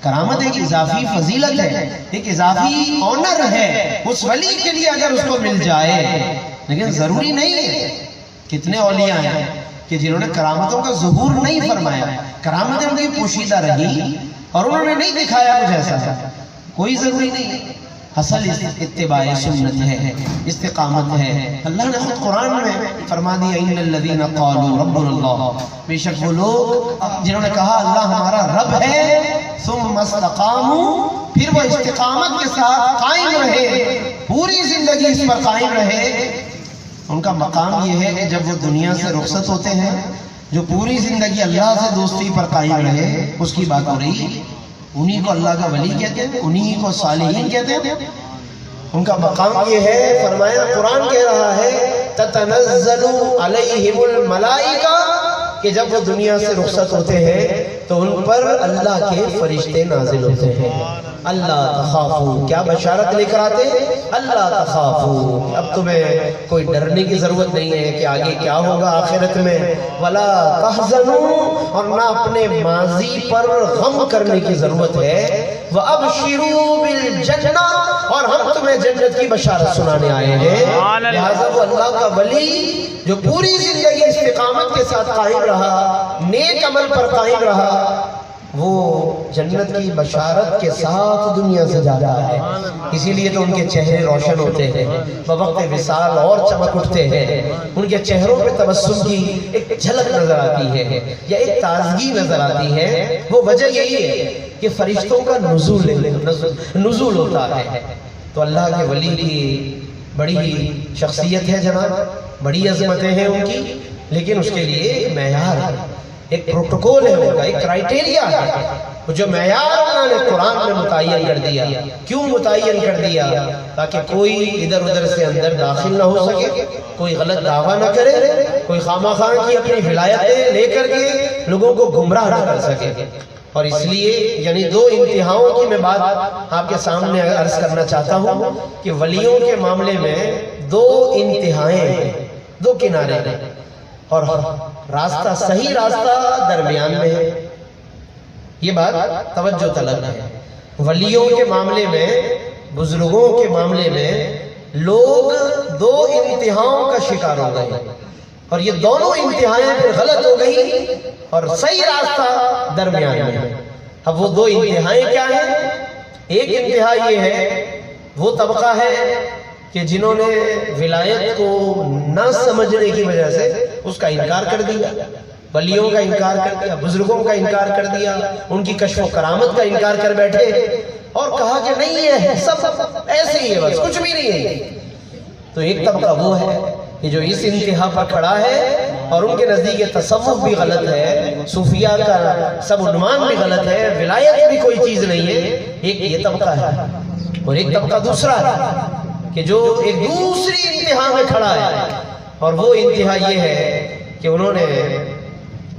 کرامت ایک اضافی فضیلت ہے، ایک اضافی آنر ہے اس ولی کے لیے اگر اس کو مل جائے، لیکن ضروری نہیں ہے۔ کتنے اولیاء ہیں کہ جنہوں نے کرامتوں کا ظہور نہیں فرمایا، کرامتیں ان کی پوشیدہ رہی اور انہوں نے نہیں دکھایا کچھ ایسا، کوئی ضروری نہیں ہے۔ اصل اتباع سنت ہے، استقامت ہے۔ اللہ نے خود قرآن میں فرما دیا ان الذین قالوا ربنا اللہ، بے شک وہ لوگ جنہوں نے کہا اللہ ہمارا رب ہے، ثم استقاموا، پھر وہ استقامت کے ساتھ قائم رہے، پوری زندگی اس پر قائم رہے۔ ان کا مقام یہ ہے کہ جب وہ دنیا سے رخصت ہوتے ہیں، جو پوری زندگی اللہ سے دوستی پر قائم رہے، اس کی بات ہو رہی، انہی کو اللہ کا ولی کہتے ہیں، انہی کو صالحین کہتے ہیں۔ ان کا مقام یہ ہے، فرمایا قرآن کہہ رہا ہے تتنزل علیہم الملائکہ، کہ جب وہ دنیا سے رخصت ہوتے ہیں تو ان پر اللہ کے فرشتے نازل ہوتے ہیں۔ اللہ تخافوا، کیا بشارت لے کر آتے ہیں؟ اللہ تخافوا، اب تمہیں کوئی ڈرنے کی ضرورت نہیں ہے کہ آگے کیا ہوگا آخرت میں، ولا تحزنوا، اور نہ اپنے ماضی پر غم کرنے کی ضرورت ہے، وابشروا بالجنہ، اور ہم تمہیں جنت کی بشارت سنانے آئے ہیں۔ لہذا وہ اللہ کا ولی جو پوری زندگی استقامت کے ساتھ قائم رہا، نیک عمل پر قائم رہا، وہ جنت کی بشارت کے ساتھ دنیا سے جا رہا ہے۔ اسی لیے تو ان کے چہرے روشن ہوتے ہیں، بوقت وصال اور چمک اٹھتے ہیں، ان کے چہروں پہ تبسم کی ایک جھلک نظر آتی ہے یا ایک تازگی نظر آتی ہے۔ وہ وجہ یہی ہے کہ فرشتوں کا نزول ہوتا ہے۔ تو اللہ کے ولی کی بڑی شخصیت ہے جناب، بڑی عظمتیں ہیں ان کی، لیکن اس کے لیے ایک معیار ہے، ایک پروٹوکول ہے ان کا، ایک کرائیٹیریا ہے، جو معیار انہوں نے قرآن میں متعین کر دیا۔ کیوں متعین کر دیا؟ تاکہ کوئی ادھر ادھر سے اندر داخل نہ ہو سکے، کوئی غلط دعویٰ نہ کرے، کوئی خواہ کی اپنی ولایتیں لے کر کے لوگوں کو گمراہ نہ کر سکے۔ اور اس لیے یعنی دو انتہاؤں کی میں بات آپ کے سامنے عرض کرنا چاہتا ہوں کہ ولیوں کے معاملے میں دو انتہائیں ہیں، دو کنارے ہیں، اور راستہ، صحیح راستہ درمیان میں ہے۔ یہ بات توجہ طلب ہے۔ ولیوں کے معاملے میں، بزرگوں کے معاملے میں لوگ دو انتہاؤں کا شکار ہو گئے، اور یہ دونوں انتہائیں پھر غلط ہو گئی اور صحیح راستہ درمیان میں۔ اب وہ دو انتہائیں کیا ہیں؟ ایک انتہا یہ ہے، وہ طبقہ ہے کہ جنہوں نے ولایت کو نہ سمجھنے کی وجہ سے اس کا انکار کر دیا، ولیوں کا انکار کر دیا، بزرگوں کا انکار کر دیا، ان کی کشف و کرامت کا انکار کر بیٹھے اور کہا کہ نہیں ہے، سب ایسے ہی ہے، بس کچھ بھی نہیں ہے۔ تو ایک طبقہ وہ ہے کہ جو اس انتہا پر کھڑا ہے اور ان کے نزدیک تصوف بھی غلط ہے، صوفیہ کا سب عنوان بھی غلط ہے، ولایت بھی کوئی چیز نہیں ہے۔ ایک یہ طبقہ ہے، اور ایک طبقہ دوسرا ہے کہ جو ایک دوسری انتہا میں کھڑا ہے، اور وہ انتہا یہ ہے کہ انہوں نے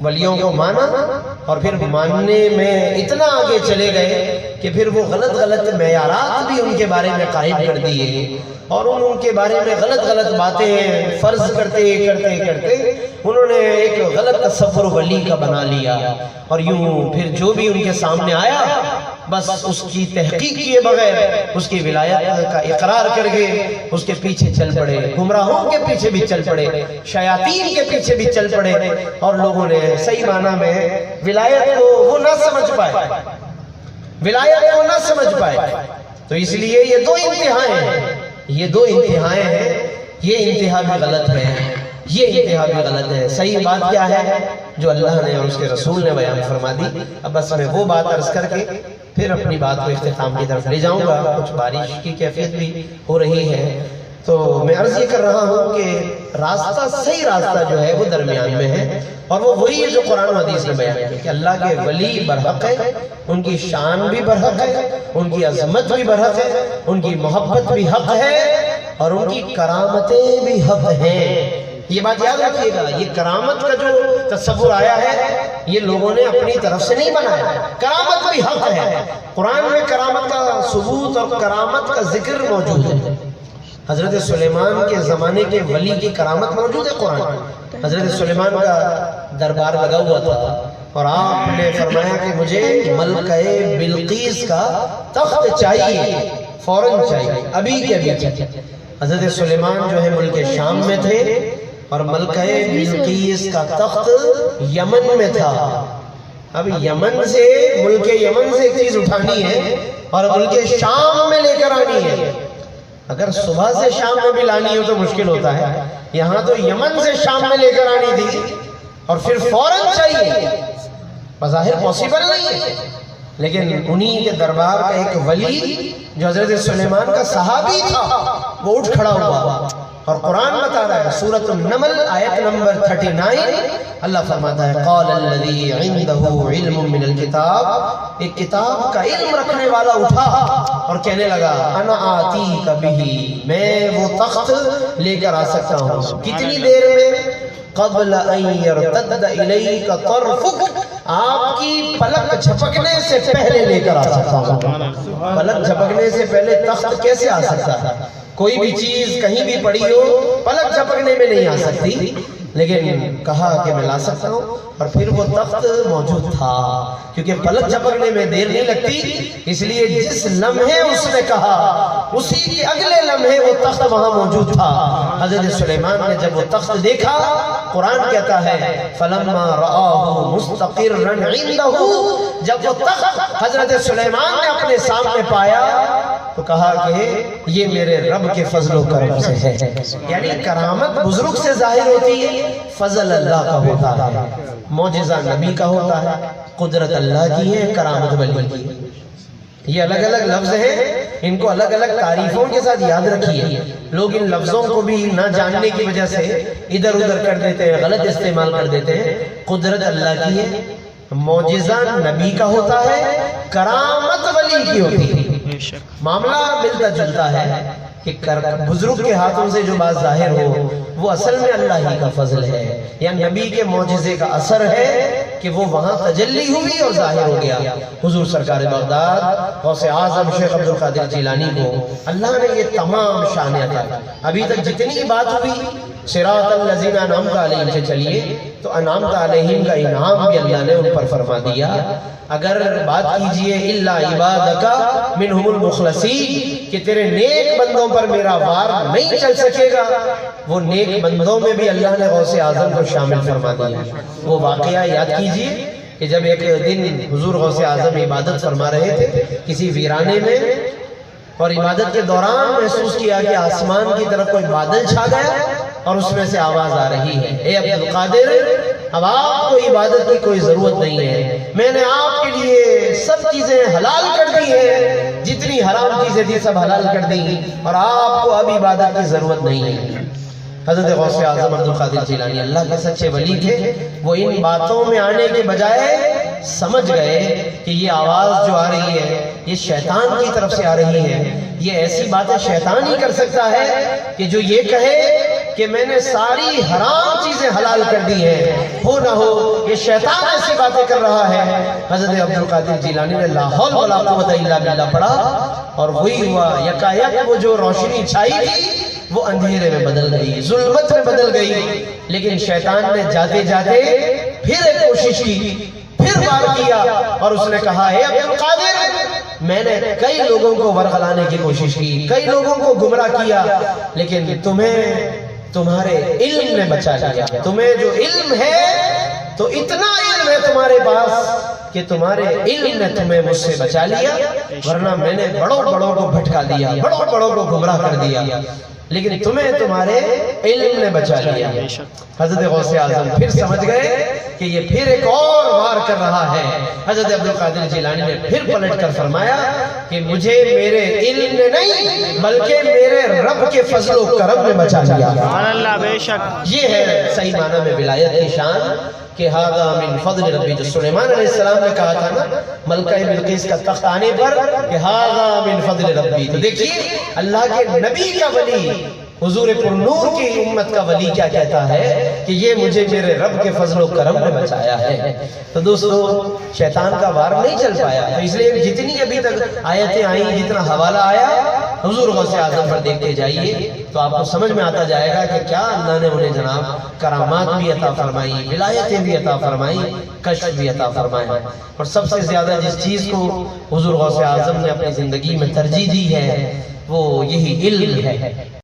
ولیوں کو مانا اور پھر ماننے میں اتنا آگے چلے گئے کہ پھر وہ غلط معیارات بھی ان کے بارے میں قائم کر دیے، اور ان کے بارے میں غلط باتیں فرض کرتے انہوں نے ایک غلط تصور ولی کا بنا لیا، اور یوں پھر جو بھی ان کے سامنے آیا بس اس کی تحقیق کیے بغیر اس کی ولایت کا اقرار کر کے اس کے پیچھے چل پڑے، گمراہوں کے پیچھے بھی چل پڑے، شیاطین کے پیچھے بھی چل پڑے، اور لوگوں نے صحیح معنی میں ولایت کو وہ نہ سمجھ پائے، تو اس لیے یہ دو انتہائیں ہیں، یہ انتہا بھی غلط ہے، یہ انتہا بھی غلط ہے۔ صحیح بات کیا ہے جو اللہ نے اور اس کے رسول نے بیان فرما دی۔ اب بس میں وہ بات عرض کر کے پھر اپنی بات کو اختتام کی طرف لے جاؤں گا۔ کچھ بارش کی کیفیت بھی ہو رہی ہے، تو میں عرض یہ کر رہا ہوں کہ راستہ، صحیح راستہ جو ہے وہ درمیان میں ہے، اور وہ وہی ہے جو قرآن و حدیث نے بیان کیا کہ اللہ کے ولی برحق ہے، ان کی شان بھی برحق ہے، ان کی عظمت بھی برحق ہے، ان کی محبت بھی حق ہے، اور ان کی کرامتیں بھی حق ہیں۔ یہ بات یاد رکھیے گا، یہ کرامت کا جو تصور آیا ہے یہ لوگوں نے اپنی طرف سے نہیں بنایا، کرامت بھی حق ہے۔ قرآن میں کرامت کا ثبوت اور کرامت کا ذکر موجود ہے۔ حضرت سلیمان کے زمانے کے ولی کی کرامت موجود ہے قرآن۔ حضرت سلیمان کا دربار لگا ہوا تھا اور آپ نے فرمایا کہ مجھے ملکہ بلقیس کا تخت چاہیے، فوراً چاہیے، ابھی کے ابھی۔ حضرت سلیمان جو ہے ملک شام میں تھے اور ملکہ بلقیس کا تخت یمن میں تھا۔ اب یمن سے، ملک یمن سے ایک چیز اٹھانی ہے اور ملک شام میں لے کر آنی ہے۔ اگر صبح سے شام میں بھی لانی ہو تو مشکل ہوتا ہے، یہاں تو یمن سے شام میں لے کر آنی تھی اور پھر فوراً چاہیے۔ بظاہر پاسبل نہیں ہے، لیکن انہی کے دربار کا ایک ولی جو حضرت سلیمان کا صحابی تھا وہ اٹھ کھڑا ہوا اور قرآن بتا رہا ہے، سورۃ النمل آیت نمبر 39، اللہ فرماتا ہے قال الذی عندہ علم من الکتاب، ایک کتاب کا علم رکھنے والا اٹھا اور کہنے لگا انا آتیک بہ، میں وہ تخت لے کر آ سکتا ہوں۔ کتنی دیر میں؟ قبل ان یرتد الیک طرفک، آپ کی پلک جھپکنے سے پہلے لے کر آ سکتا ہوں۔ پلک جھپکنے سے پہلے تخت کیسے آ سکتا ہے؟ کوئی بھی چیز کہیں بھی پڑی ہو پلک جھپکنے میں نہیں آ سکتی، لیکن کہا کہ میں لا سکتا ہوں، اور پھر وہ تخت موجود تھا، کیونکہ پلک جھپکنے میں دیر نہیں لگتی، اس لیے جس لمحے اس نے کہا اسی کے اگلے لمحے وہ تخت وہاں موجود تھا۔ حضرت سلیمان نے جب وہ تخت دیکھا، قرآن کہتا ہے فَلَمَّا رَآهُ مُسْتَقِرًّا عِنْدَهُ، جب وہ تخت حضرت سلیمان نے اپنے سامنے پایا تو کہا کہ یہ میرے رب کے فضل و کرم سے ہے۔ یعنی کرامت بزرگ سے ظاہر ہوتی ہے، فضل اللہ کا ہوتا ہے، معجزہ نبی کا ہوتا ہے، قدرت اللہ کی ہے، کرامت ولی کی ہے۔ یہ الگ الگ لفظ ہیں، ان کو الگ الگ تعریفوں کے ساتھ یاد رکھیے۔ لوگ ان لفظوں کو بھی نہ جاننے کی وجہ سے ادھر ادھر کر دیتے ہیں، غلط استعمال کر دیتے ہیں۔ قدرت اللہ کی ہے، معجزہ نبی کا ہوتا ہے، کرامت ولی کی ہوتی ہے۔ معاملہ ملتا جلتا ہے کہ بزرگ کے ہاتھوں سے جو بات ظاہر ہو وہ اصل میں اللہ ہی کا فضل ہے، یا نبی کے معجزے کا اثر ہے کہ وہ وہاں تجلی ہوئی اور ظاہر ہو گیا۔ حضور سرکار بغداد غوث اعظم شیخ عبد القادر جیلانی کو اللہ نے یہ تمام شان عطا کی۔ ابھی تک جتنی بات ہوئی صراط الذین انعمت علیہم سے چلیے تو انعمت علیہم کا انعام بھی اللہ نے ان پر فرما دیا۔ اگر بات کیجئے الا عبادک منہم المخلصین کہ تیرے نیک بندوں پر میرا وار نہیں چل سکے گا، وہ نیک بندوں میں بھی اللہ نے غوث اعظم کو شامل فرما دیا۔ وہ واقعہ یاد کیجئے کہ جب ایک دن حضور غوث اعظم عبادت فرما رہے تھے کسی ویرانے میں، اور عبادت کے دوران محسوس کیا کہ آسمان کی طرف کوئی بادل چھا گیا اور اس میں سے آواز آ رہی ہے، اے عبد القادر اب آپ کو عبادت کی کوئی ضرورت نہیں ہے، میں نے آپ کے لیے سب چیزیں حلال کر دی ہیں، جتنی حرام چیزیں تھی سب حلال کر دی اور آپ کو اب عبادت کی ضرورت نہیں ہے۔ حضرت غوث اعظم عبد القادر جیلانی اللہ کے سچے ولی تھے، وہ ان باتوں میں آنے کے بجائے سمجھ گئے کہ یہ آواز جو آ رہی ہے یہ شیطان کی طرف سے آ رہی ہے، یہ ایسی باتیں شیطان ہی کر سکتا ہے کہ جو یہ کہے کہ میں نے ساری حرام چیزیں حلال کر دی ہیں، ہو نہ ہو یہ شیطان ایسی باتیں کر رہا ہے۔ حضرت عبد القادر جیلانی نے لا حول ولا قوت الا باللہ پڑھا اور وہی ہوا، یکایک وہ جو روشنی چھائی تھی وہ اندھیرے میں بدل گئی، ظلمت میں بدل گئی۔ لیکن شیطان نے جاتے جاتے پھر ایک کوشش کی، پھر وار کیا اور اس نے کہا اے عبد القادر میں نے کئی لوگوں کو ورغلانے کی کوشش کی، کئی لوگوں کو گمراہ کیا، لیکن تمہیں تمہارے علم نے بچا لیا۔ تمہیں جو علم ہے تو اتنا علم ہے تمہارے پاس کہ تمہارے علم نے تمہیں مجھ سے بچا لیا، ورنہ میں نے بڑوں بڑوں کو بھٹکا دیا، بڑوں بڑوں کو گمراہ کر دیا، لیکن تمہیں تمہارے علم نے بچا لیا۔ حضرت غوث اعظم پھر سمجھ گئے کہ یہ پھر ایک اور وار کر رہا ہے۔ حضرت عبد القادر جیلانی نے پھر پلٹ کر فرمایا کہ مجھے میرے علم نے نہیں بلکہ میرے رب کے فضل و کرم نے بچا لیا۔ اللہ بے شک یہ ہے صحیح معنی میں ولایت کی شان کہ ھذا من فضل ربی، جو سلیمان علیہ السلام نے کہا تھا نا ملکہ بلقیس کا تخت آنے پر کہ ھذا من فضل ربی، تو دیکھیے اللہ کے نبی کا ولی، حضور پر نور کی امت کا ولی کیا کہتا ہے کہ یہ مجھے میرے رب کے فضل و کرم نے بچایا ہے۔ تو دوستو شیطان کا وار نہیں چل پایا، تو اس لیے جتنی ابھی تک آیتیں آئیں، جتنا حوالہ آیا حضور غوث اعظم پر دیکھتے جائیے تو آپ کو سمجھ میں آتا جائے گا کہ کیا اللہ نے انہیں جناب کرامات بھی عطا فرمائی، ولایتیں بھی عطا فرمائی، کشف بھی عطا فرمایا۔ اور سب سے زیادہ جس چیز کو حضور غوث اعظم نے اپنی زندگی میں ترجیح دی ہے وہ یہی علم ہے۔